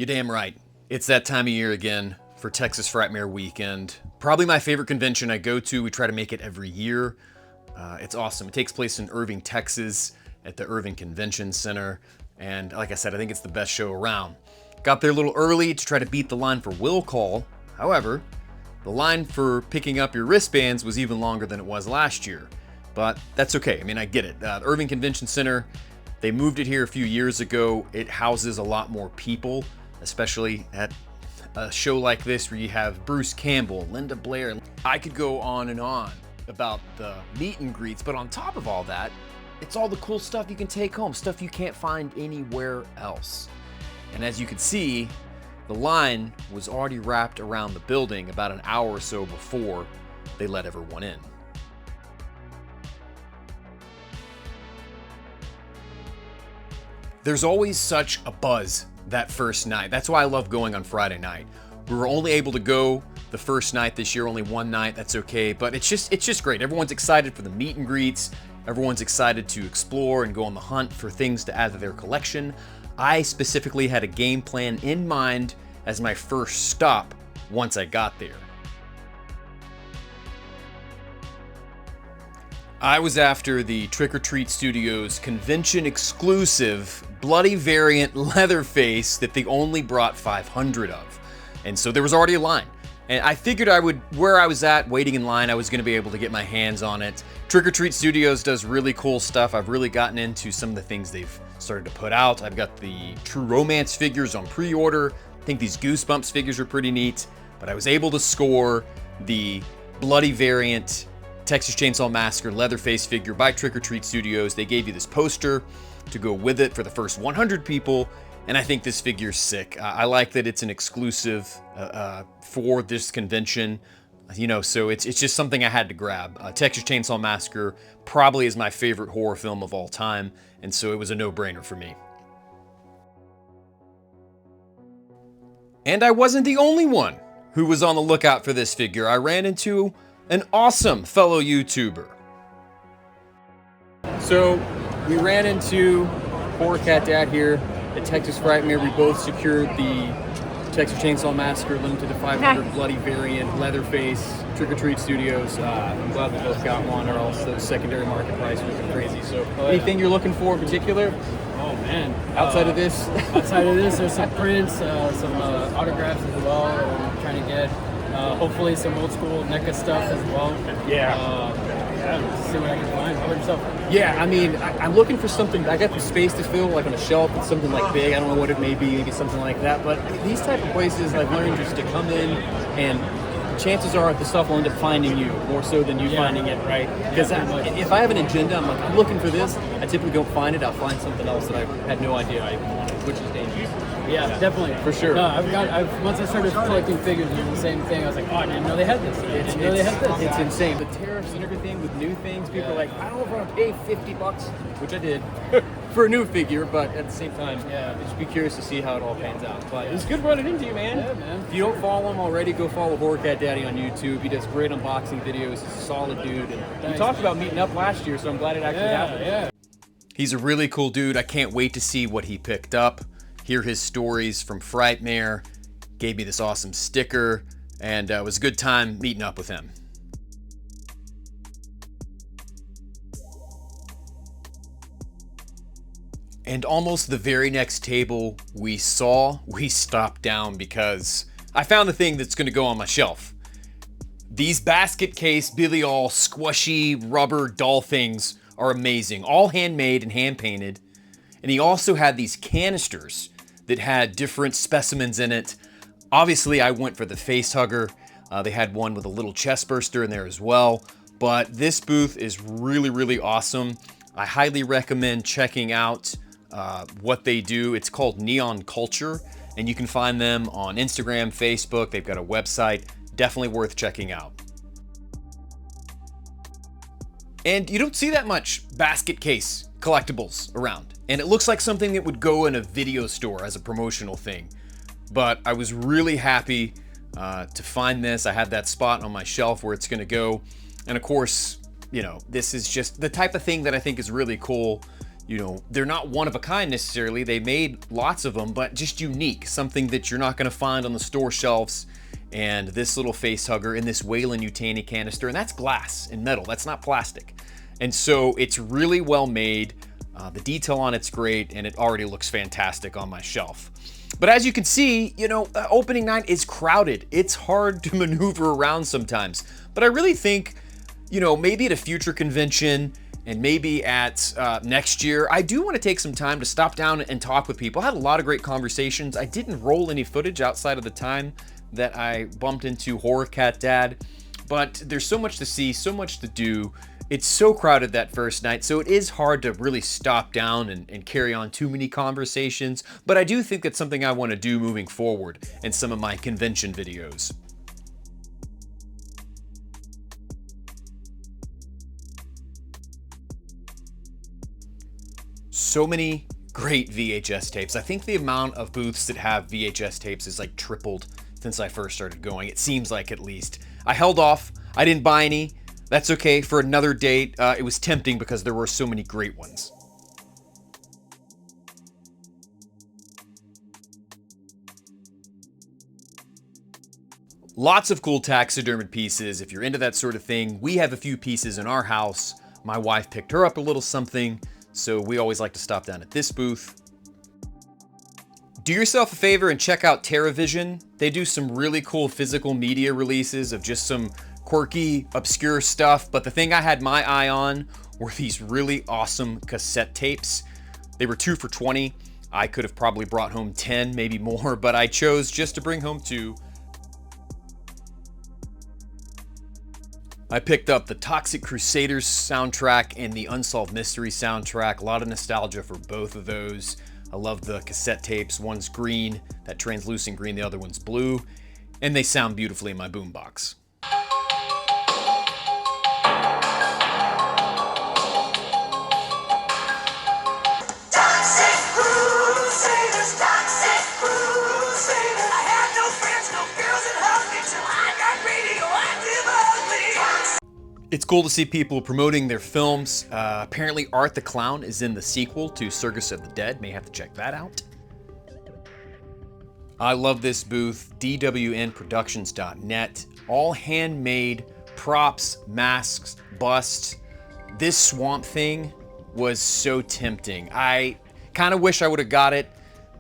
You damn right. It's that time of year again for Texas Frightmare weekend. Probably my favorite convention I go to. We try to make it every year. It's awesome. It takes place in Irving, Texas at the Irving Convention Center. And like I said, I think it's the best show around. Got there a little early to try to beat the line for will call. However, the line for picking up your wristbands was even longer than it was last year. But that's okay. I mean, I get it. The Irving Convention Center, they moved it here a few years ago. It houses a lot more people, especially at a show like this where you have Bruce Campbell, Linda Blair. I could go on and on about the meet and greets, but on top of all that, it's all the cool stuff you can take home, stuff you can't find anywhere else. And as you can see, the line was already wrapped around the building about an hour or so before they let everyone in. There's always such a buzz that first night. That's why I love going on Friday night. We were only able to go the first night this year, only one night, that's okay, but it's just great. Everyone's excited for the meet and greets. Everyone's excited to explore and go on the hunt for things to add to their collection. I specifically had a game plan in mind as my first stop once I got there. I was after the Trick or Treat Studios convention exclusive Bloody Variant Leatherface that they only brought 500 of. And so there was already a line. And I figured where I was at waiting in line, I was gonna be able to get my hands on it. Trick or Treat Studios does really cool stuff. I've really gotten into some of the things they've started to put out. I've got the True Romance figures on pre-order. I think these Goosebumps figures are pretty neat, but I was able to score the Bloody Variant Texas Chainsaw Massacre Leatherface figure by Trick or Treat Studios. They gave you this poster to go with it for the first 100 people, and I think this figure's sick. I like that it's an exclusive for this convention, you know, so it's just something I had to grab. Texas Chainsaw Massacre probably is my favorite horror film of all time, and so it was a no-brainer for me. And I wasn't the only one who was on the lookout for this figure. I ran into an awesome fellow YouTuber. So we ran into Horror Cat Dad here at Texas Frightmare. We both secured the Texas Chainsaw Massacre limited to 500 Bloody Variant Leatherface Trick or Treat Studios. I'm glad we both got one, or else the secondary market price would be crazy. So anything you're looking for in particular? Oh man. Outside of this? Outside of this, there's some prints, some autographs as well that we're trying to get. Hopefully some old school NECA stuff as well. Yeah. See what I can find. How about yourself? Yeah, I mean, I'm looking for something. I got the space to fill, like on a shelf. It's something like big. I don't know what it may be. Maybe something like that. But these type of places, I've learned just to come in, and chances are the stuff will end up finding you more so than you finding it, right? Because if I have an agenda, I'm looking for this. I typically don't find it. I'll find something else that I had no idea I wanted, which is dangerous. Yeah, definitely. For sure. No, once I started collecting figures, doing the same thing, I was like, oh, I didn't know they had this. It's insane. The tariffs and everything with new things, people are like, I don't know if I want to pay $50, which I did, for a new figure, but at the same time, just be curious to see how it all pans out. But it was good running into you, man. Yeah, man. If you don't follow him already, go follow Horror Cat Daddy on YouTube. He does great unboxing videos. He's a solid dude. And we talked about meeting up last year, so I'm glad it actually happened. Yeah. He's a really cool dude. I can't wait to see what he picked up, hear his stories from Frightmare. Gave me this awesome sticker, and it was a good time meeting up with him. And almost the very next table we stopped down because I found the thing that's gonna go on my shelf. These basket case Billy All squishy rubber doll things are amazing, all handmade and hand painted. And he also had these canisters that had different specimens in it. Obviously, I went for the face hugger. They had one with a little chest burster in there as well. But this booth is really, really awesome. I highly recommend checking out what they do. It's called Neon Culture, and you can find them on Instagram, Facebook. They've got a website. Definitely worth checking out. And you don't see that much basket case collectibles around. And it looks like something that would go in a video store as a promotional thing. But I was really happy to find this. I had that spot on my shelf where it's gonna go. And of course, you know, this is just the type of thing that I think is really cool You know, they're not one of a kind necessarily. They made lots of them, but just unique, something that you're not going to find on the store shelves. And this little face hugger in this Weyland-Yutani canister, and that's glass and metal, that's not plastic. And so it's really well made. The detail on it's great, and it already looks fantastic on my shelf. But as you can see, you know, opening night is crowded. It's hard to maneuver around sometimes. But I really think, you know, maybe at a future convention and maybe at next year, I do want to take some time to stop down and talk with people. I had a lot of great conversations. I didn't roll any footage outside of the time that I bumped into Horror Cat Dad, but there's so much to see, so much to do. It's so crowded that first night, so it is hard to really stop down and carry on too many conversations, but I do think that's something I want to do moving forward in some of my convention videos. So many great VHS tapes. I think the amount of booths that have VHS tapes is like tripled since I first started going. It seems like, at least. I held off. I didn't buy any. That's okay for another date. It was tempting because there were so many great ones. Lots of cool taxidermed pieces. If you're into that sort of thing, we have a few pieces in our house. My wife picked her up a little something, so we always like to stop down at this booth. Do yourself a favor and check out TerraVision. They do some really cool physical media releases of just some quirky, obscure stuff, but the thing I had my eye on were these really awesome cassette tapes. They were 2 for $20. I could have probably brought home 10, maybe more, but I chose just to bring home 2. I picked up the Toxic Crusaders soundtrack and the Unsolved Mystery soundtrack. A lot of nostalgia for both of those. I love the cassette tapes. One's green, that translucent green, the other one's blue, and they sound beautifully in my boombox. It's cool to see people promoting their films. Apparently Art the Clown is in the sequel to Circus of the Dead. May have to check that out. I love this booth, dwnproductions.net. All handmade props, masks, busts. This Swamp Thing was so tempting. I kind of wish I would have got it,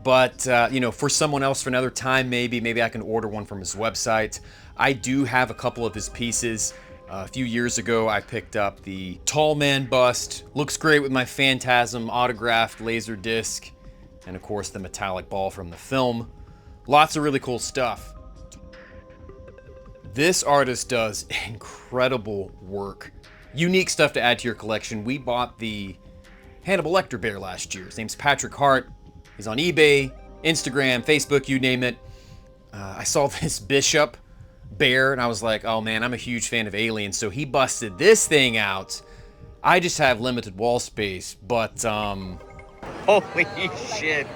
but you know, for someone else for another time, maybe I can order one from his website. I do have a couple of his pieces. A few years ago, I picked up the Tall Man bust. Looks great with my Phantasm autographed laser disc, and of course the metallic ball from the film. Lots of really cool stuff. This artist does incredible work. Unique stuff to add to your collection. We bought the Hannibal Lecter bear last year. His name's Patrick Hart. He's on eBay, Instagram, Facebook, you name it. I saw this Bishop bear and I was like, oh man, I'm a huge fan of Alien, so he busted this thing out. I just have limited wall space, but Holy shit.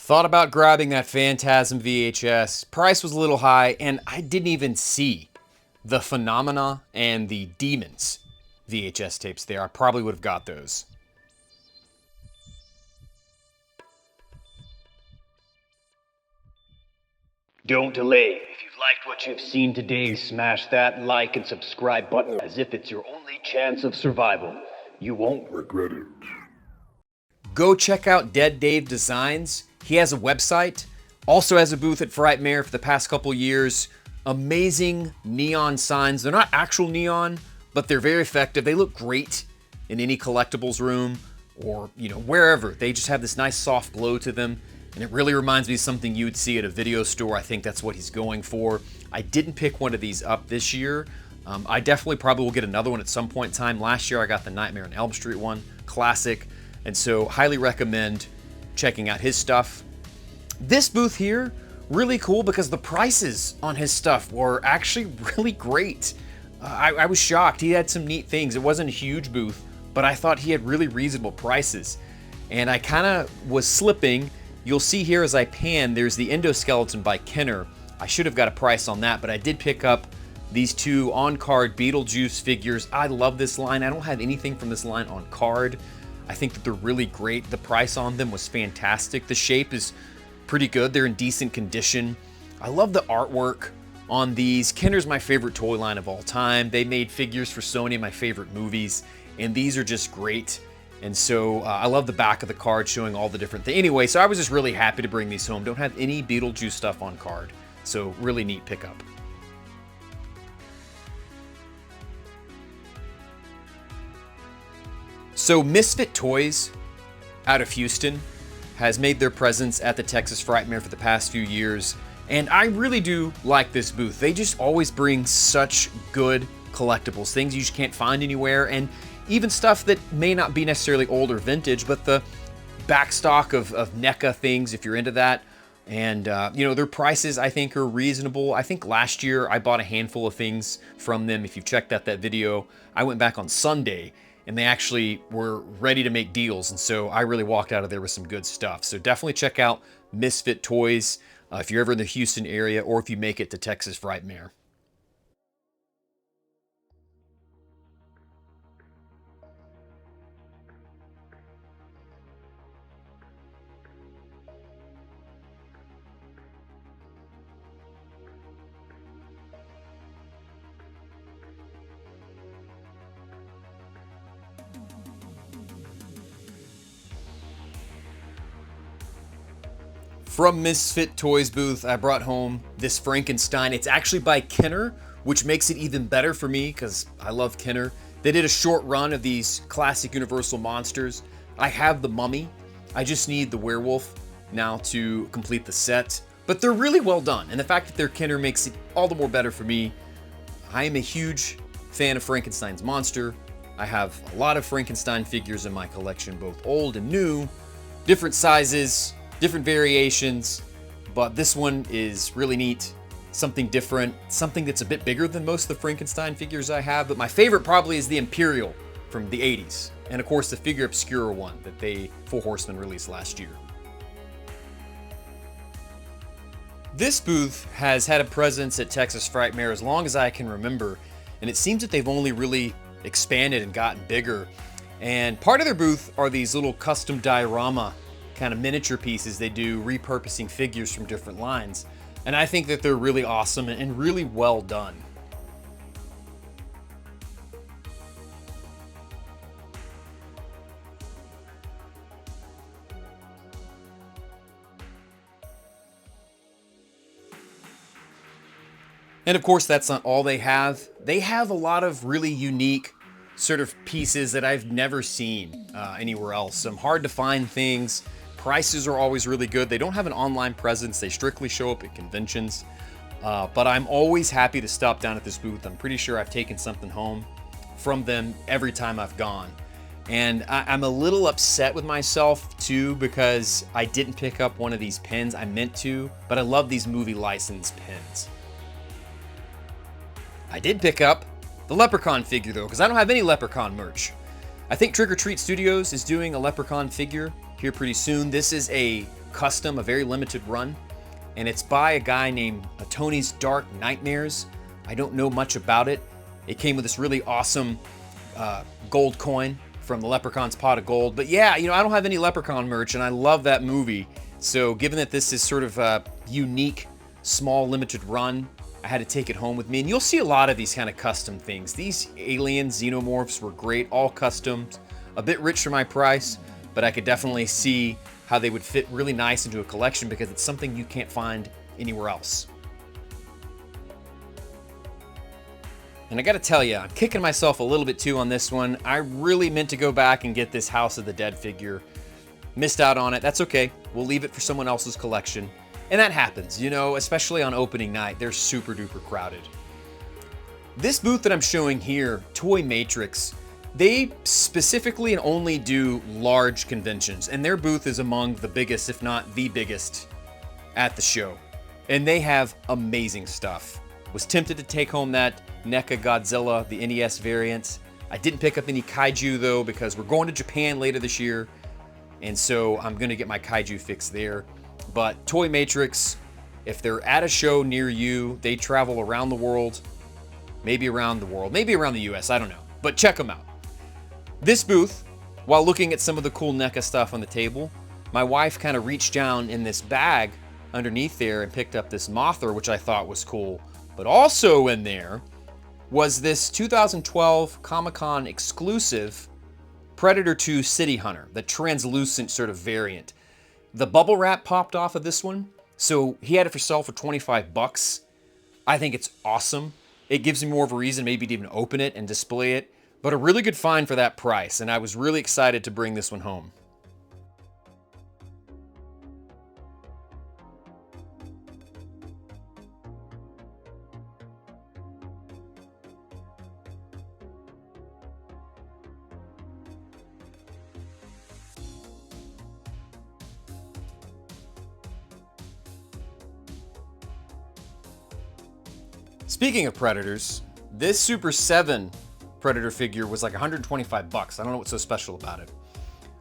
thought about grabbing that Phantasm VHS. Price was a little high, and I didn't even see the Phenomena and the Demons VHS tapes there. I probably would have got those. Don't delay. If you've liked what you've seen today, smash that like and subscribe button as if it's your only chance of survival. You won't regret it. Go check out Dead Dave Designs. He has a website, also has a booth at Frightmare for the past couple years. Amazing neon signs. They're not actual neon, but they're very effective. They look great in any collectibles room or, you know, wherever. They just have this nice soft glow to them. And it really reminds me of something you would see at a video store. I think that's what he's going for. I didn't pick one of these up this year. I definitely probably will get another one at some point in time. Last year I got the Nightmare on Elm Street one, classic. And so highly recommend checking out his stuff. This booth here, really cool because the prices on his stuff were actually really great. I was shocked. He had some neat things. It wasn't a huge booth, but I thought he had really reasonable prices. And I kind of was slipping. You'll see here as I pan, there's the endoskeleton by Kenner. I should have got a price on that, but I did pick up these 2 on-card Beetlejuice figures. I love this line. I don't have anything from this line on card. I think that they're really great. The price on them was fantastic. The shape is pretty good. They're in decent condition. I love the artwork on these. Kenner's my favorite toy line of all time. They made figures for so many of my favorite movies, and these are just great. And so I love the back of the card showing all the different things. Anyway, so I was just really happy to bring these home. Don't have any Beetlejuice stuff on card, so really neat pickup. So Misfit Toys out of Houston has made their presence at the Texas Frightmare for the past few years, and I really do like this booth. They just always bring such good collectibles, things you just can't find anywhere, and even stuff that may not be necessarily old or vintage, but the backstock of NECA things, if you're into that. And, you know, their prices, I think, are reasonable. I think last year I bought a handful of things from them. If you've checked out that video, I went back on Sunday, and they actually were ready to make deals. And so I really walked out of there with some good stuff. So definitely check out Misfit Toys if you're ever in the Houston area, or if you make it to Texas Frightmare. From Misfit Toys booth, I brought home this Frankenstein. It's actually by Kenner, which makes it even better for me because I love Kenner. They did a short run of these classic Universal monsters. I have the Mummy. I just need the werewolf now to complete the set. But they're really well done, and the fact that they're Kenner makes it all the more better for me. I am a huge fan of Frankenstein's monster. I have a lot of Frankenstein figures in my collection, both old and new, different sizes, different variations, but this one is really neat. Something different, something that's a bit bigger than most of the Frankenstein figures I have, but my favorite probably is the Imperial from the 80s. And of course the Figure Obscura one that they, Four Horsemen, released last year. This booth has had a presence at Texas Frightmare as long as I can remember, and it seems that they've only really expanded and gotten bigger. And part of their booth are these little custom diorama kind of miniature pieces they do, repurposing figures from different lines. And I think that they're really awesome and really well done. And of course, that's not all they have. They have a lot of really unique sort of pieces that I've never seen anywhere else. Some hard to find things. Prices are always really good. They don't have an online presence. They strictly show up at conventions. But I'm always happy to stop down at this booth. I'm pretty sure I've taken something home from them every time I've gone. And I'm a little upset with myself too, because I didn't pick up one of these pins. I meant to, but I love these movie license pins. I did pick up the Leprechaun figure though, because I don't have any Leprechaun merch. I think Trick or Treat Studios is doing a Leprechaun figure here pretty soon. This is a custom, a very limited run, and it's by a guy named Tony's Dark Nightmares. I don't know much about it. It came with this really awesome gold coin from the Leprechaun's Pot of Gold. But yeah, you know, I don't have any Leprechaun merch, and I love that movie. So given that this is sort of a unique, small, limited run, I had to take it home with me. And you'll see a lot of these kind of custom things. These alien xenomorphs were great, all custom, a bit rich for my price, but I could definitely see how they would fit really nice into a collection because it's something you can't find anywhere else. And I gotta tell you, I'm kicking myself a little bit too on this one. I really meant to go back and get this House of the Dead figure. Missed out on it. That's okay. We'll leave it for someone else's collection. And that happens, you know, especially on opening night. They're super duper crowded. This booth that I'm showing here, Toy Matrix, they specifically and only do large conventions, and their booth is among the biggest, if not the biggest, at the show. And they have amazing stuff. Was tempted to take home that NECA Godzilla, the NES variant. I didn't pick up any kaiju though, because we're going to Japan later this year, and so I'm gonna get my kaiju fix there. But Toy Matrix, if they're at a show near you, they travel around the world, maybe around the US, I don't know. But check them out. This booth while looking at some of the cool NECA stuff on the table, my wife kind of reached down in this bag underneath there and picked up this Mothra, which I thought was cool. But also in there was this 2012 Comic-Con exclusive Predator 2 City Hunter, the translucent sort of variant. The bubble wrap popped off of this one, so he had it for sale for 25 bucks. I think it's awesome. It gives me more of a reason maybe to even open it and display it, but a really good find for that price, and I was really excited to bring this one home. Speaking of Predators, this Super 7 Predator figure was like 125 bucks. I don't know what's so special about it.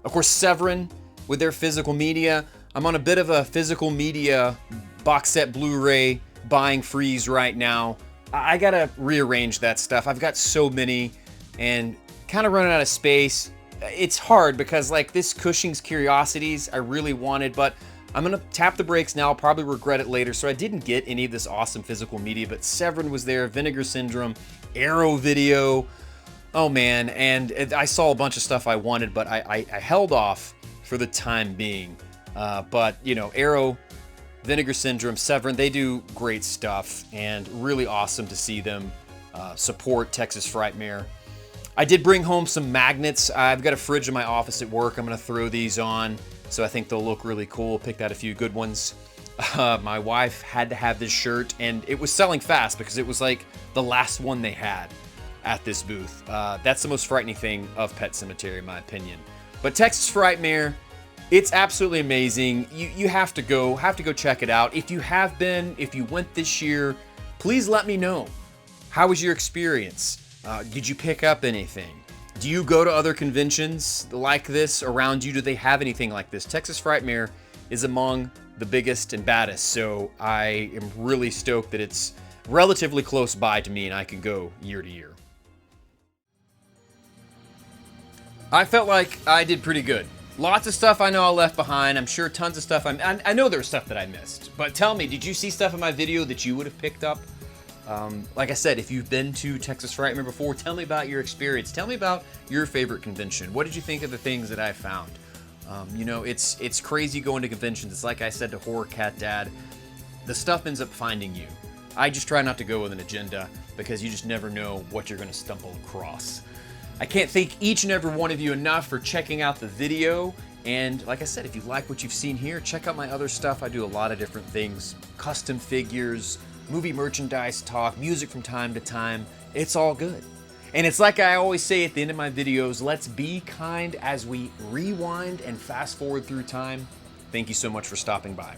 Of course, Severin with their physical media. I'm on a bit of a physical media box set Blu-ray buying freeze right now. I gotta rearrange that stuff. I've got so many and kind of running out of space. It's hard because like this Cushing's Curiosities I really wanted, but I'm gonna tap the brakes now. I'll probably regret it later. So I didn't get any of this awesome physical media, but Severin was there, Vinegar Syndrome, Arrow Video. Oh man, and I saw a bunch of stuff I wanted, but I held off for the time being. But you know, Arrow, Vinegar Syndrome, Severin, they do great stuff and really awesome to see them support Texas Frightmare. I did bring home some magnets. I've got a fridge in my office at work. I'm gonna throw these on. So I think they'll look really cool. Picked out a few good ones. My wife had to have this shirt, and it was selling fast because it was like the last one they had at this booth. That's the most frightening thing of Pet Sematary, in my opinion. But Texas Frightmare, it's absolutely amazing. You have to go check it out. If you have been, if you went this year, please let me know. How was your experience? Did you pick up anything? Do you go to other conventions like this around you? Do they have anything like this? Texas Frightmare is among the biggest and baddest, so I am really stoked that it's relatively close by to me and I can go year to year. I felt like I did pretty good. Lots of stuff I know I left behind. I'm sure tons of stuff I know there's stuff that I missed. But tell me, did you see stuff in my video that you would have picked up? Like I said, if you've been to Texas Frightmare before, tell me about your experience. Tell me about your favorite convention. What did you think of the things that I found? You know, it's crazy going to conventions. It's like I said to Horror Cat Dad, the stuff ends up finding you. I just try not to go with an agenda because you just never know what you're going to stumble across. I can't thank each and every one of you enough for checking out the video. And like I said, if you like what you've seen here, check out my other stuff. I do a lot of different things, custom figures, movie merchandise talk, music from time to time. It's all good. And it's like I always say at the end of my videos, let's be kind as we rewind and fast forward through time. Thank you so much for stopping by.